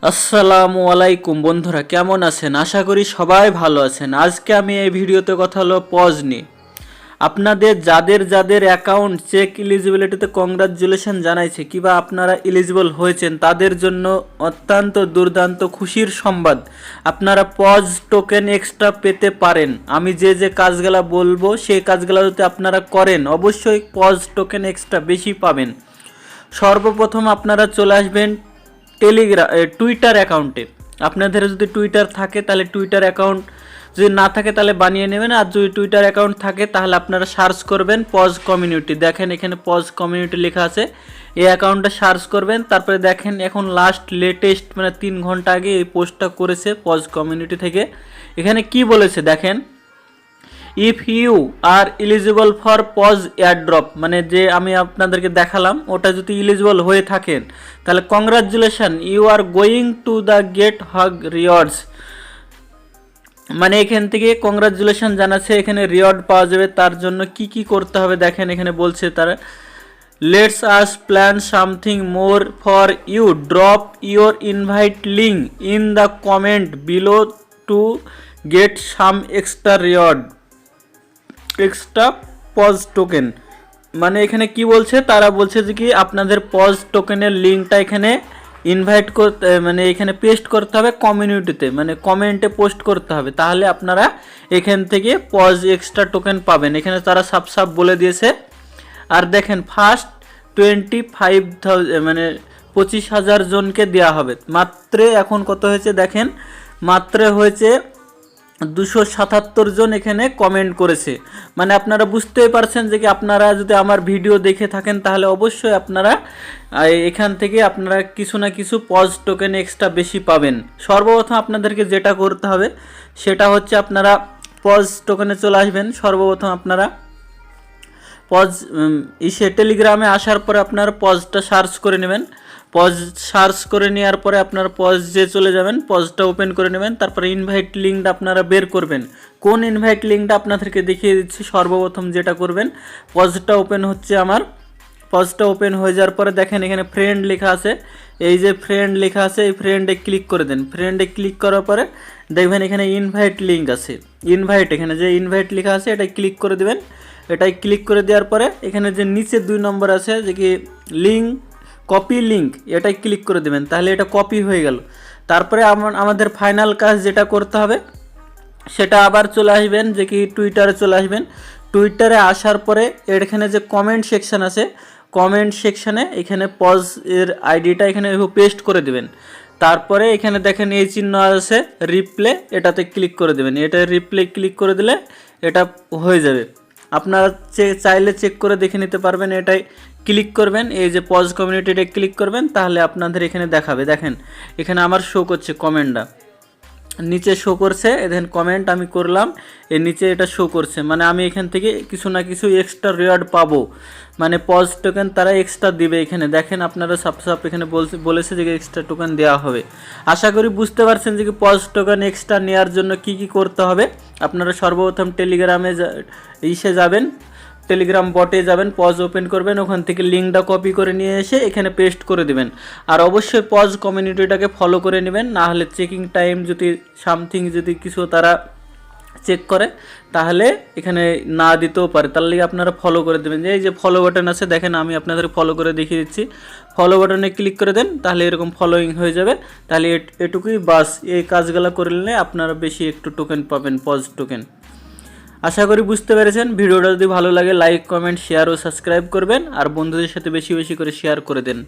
আসসালামু আলাইকুম বন্ধুরা, কেমন আছেন? আশা করি সবাই ভালো আছেন। আজকে আমি এই ভিডিওতে কথা হলো পজ নিয়ে। আপনাদের যাদের যাদের অ্যাকাউন্ট চেক এলিজিবিলিটিতে কংগ্রাচুলেশন জানাইছে কিংবা আপনারা এলিজিবল হয়েছেন, তাদের জন্য অত্যন্ত দুর্দান্ত খুশির সংবাদ। আপনারা পজ টোকেন এক্সট্রা পেতে পারেন। আমি যে যে কাজগুলো বলবো সেই কাজগুলো যদি আপনারা করেন, অবশ্যই পজ টোকেন এক্সট্রা বেশি পাবেন। সর্বপ্রথম আপনারা চলে আসবেন টুইটার অ্যাকাউন্টে। আপনাদের যদি টুইটার থাকে তাহলে টুইটার অ্যাকাউন্ট, যদি না থাকে তাহলে বানিয়ে নেবেন। আর যদি টুইটার অ্যাকাউন্ট থাকে তাহলে আপনারা সার্চ করবেন পজ কমিউনিটি। দেখেন এখানে পজ কমিউনিটি লেখা আছে, এই অ্যাকাউন্টটা সার্চ করবেন। তারপরে দেখেন এখন লাস্ট লেটেস্ট মানে 3 ঘন্টা আগে এই পোস্টটা করেছে পজ কমিউনিটি থেকে। এখানে কি বলেছে দেখেন, if you are eligible for Paws airdrop, মানে যে আমি আপনাদেরকে দেখালাম ওটা যদি এলিজিবল হয়ে থাকেন তাহলে congratulation, you are going to the get huge rewards. মানে এখান থেকে কংগ্রাচুলেশন জানাচ্ছে, এখানে রিওয়ার্ড পাওয়া যাবে। তার জন্য কি কি করতে হবে দেখেন এখানে বলছে তারা, let's us plan something more for you, drop your invite link in the comment below to get some extra reward, extra Paws token. মানে এখানে কি বলছে, তারা বলছে যে কি আপনাদের পজ টোকেনের লিঙ্কটা এখানে ইনভাইট করতে, মানে এখানে পেস্ট করতে হবে কমিউনিটিতে, মানে কমেন্টে পোস্ট করতে হবে, তাহলে আপনারা এখান থেকে পজ এক্সট্রা টোকেন পাবেন। এখানে তারা সাফ বলে দিয়েছে। আর দেখেন ফার্স্ট 25,000 মানে 25,000 জনকে দেওয়া হবে। মাত্র এখন কত হয়েছে দেখেন, মাত্র হয়েছে 277 জন এখানে কমেন্ট করেছে। মানে আপনারা বুঝতেই পারছেন যে কি আপনারা যদি আমার ভিডিও দেখে থাকেন তাহলে অবশ্যই আপনারা এখান থেকে আপনারা কিছু না কিছু পজ টোকেন এক্সট্রা বেশি পাবেন। সর্বপ্রথম আপনাদেরকে যেটা করতে হবে সেটা হচ্ছে আপনারা পজ টোকেনে চলে আসবেন। সর্বপ্রথম আপনারা পজ টেলিগ্রামে আসার পরে আপনারা পজটা সার্চ করে নেবেন। পজ সার্চ করে নেওয়ার পরে আপনারা পজ যে চলে যাবেন, পজটা ওপেন করে নেবেন। তারপরে ইনভাইট লিঙ্কটা আপনারা বের করবেন। কোন ইনভাইট লিঙ্কটা আপনাদেরকে দেখিয়ে দিচ্ছি। সর্বপ্রথম যেটা করবেন, পজটা ওপেন হচ্ছে আমার। পজটা ওপেন হয়ে যাওয়ার পরে দেখেন এখানে ফ্রেন্ড লেখা আছে, এই যে ফ্রেন্ড লেখা আছে এই ফ্রেন্ডে ক্লিক করে দেন। ফ্রেন্ডে ক্লিক করার পরে দেখবেন এখানে ইনভাইট লিঙ্ক আছে, ইনভাইট এখানে যে ইনভাইট লেখা আছে এটাই ক্লিক করে দেবেন। এটাই ক্লিক করে দেওয়ার পরে এখানে যে নিচে 2 নম্বর আছে যে কি লিঙ্ক, কপি লিঙ্ক, এটাই ক্লিক করে দেবেন। তাহলে এটা কপি হয়ে গেল। তারপরে আমাদের ফাইনাল কাজ যেটা করতে হবে সেটা আবার চলে আসবেন যে কি টুইটারে চলে আসবেন। টুইটারে আসার পরে এখানে যে কমেন্ট সেকশন আছে, কমেন্ট সেকশনে এখানে পজ এর আইডিটা এখানে পেস্ট করে দেবেন। তারপরে এখানে দেখেন এই চিহ্ন আছে রিপ্লে, এটাতে ক্লিক করে দেবেন। এটা রিপ্লে ক্লিক করে দিলে এটা হয়ে যাবে। আপনারা চাইলে চেক করে দেখে নিতে পারবেন। এটাই ক্লিক করবেন, এই যে পজ কমিউনিটিতে ক্লিক করবেন, তাহলে আপনাদের এখানে দেখাবে। দেখেন এখানে আমার শো করছে কমেন্টটা, নিচে শো করছে। দেখেন কমেন্ট আমি করলাম, এর নিচে এটা শো করছে। মানে আমি এখান থেকে কিছু না কিছু এক্সট্রা রিওয়ার্ড পাবো, মানে পজ টোকেন তারা এক্সট্রা দিবে। এখানে দেখেন আপনারা সাপ এখানে বলেছে যে এক্সট্রা টোকেন দেওয়া হবে। আশা করি বুঝতে পারছেন যে পজ টোকেন এক্সট্রা নেওয়ার জন্য কি কি করতে হবে। আপনারা সর্বপ্রথম টেলিগ্রামে যাবেন, টেলিগ্রাম বটে যাবেন, পজ ওপেন করবেন, ওখান থেকে লিঙ্কটা কপি করে নিয়ে এসে এখানে পেস্ট করে দেবেন। আর অবশ্যই পজ কমিউনিটিটাকে ফলো করে নেবেন, না হলে চেকিং টাইম যদি সামথিং যদি কিছু তারা চেক করে তাহলে এখানে না দিতেও পারে। তার লিগে আপনারা ফলো করে দেবেন। এই যে ফলো বাটন আছে দেখেন, আমি আপনাদের ফলো করে দেখিয়ে দিচ্ছি। ফলো বাটনে ক্লিক করে দেন, তাহলে এরকম ফলোইং হয়ে যাবে। তাহলে এটুকুই বাস, এই কাজগুলো করে নিলে আপনারা বেশি একটু টোকেন পাবেন, পজ টোকেন। আশা করি বুঝতে পেরেছেন। ভিডিওটা যদি ভালো লাগে লাইক, কমেন্ট, শেয়ার ও সাবস্ক্রাইব করবেন। আর বন্ধুদের সাথে বেশি বেশি করে শেয়ার করে দেন।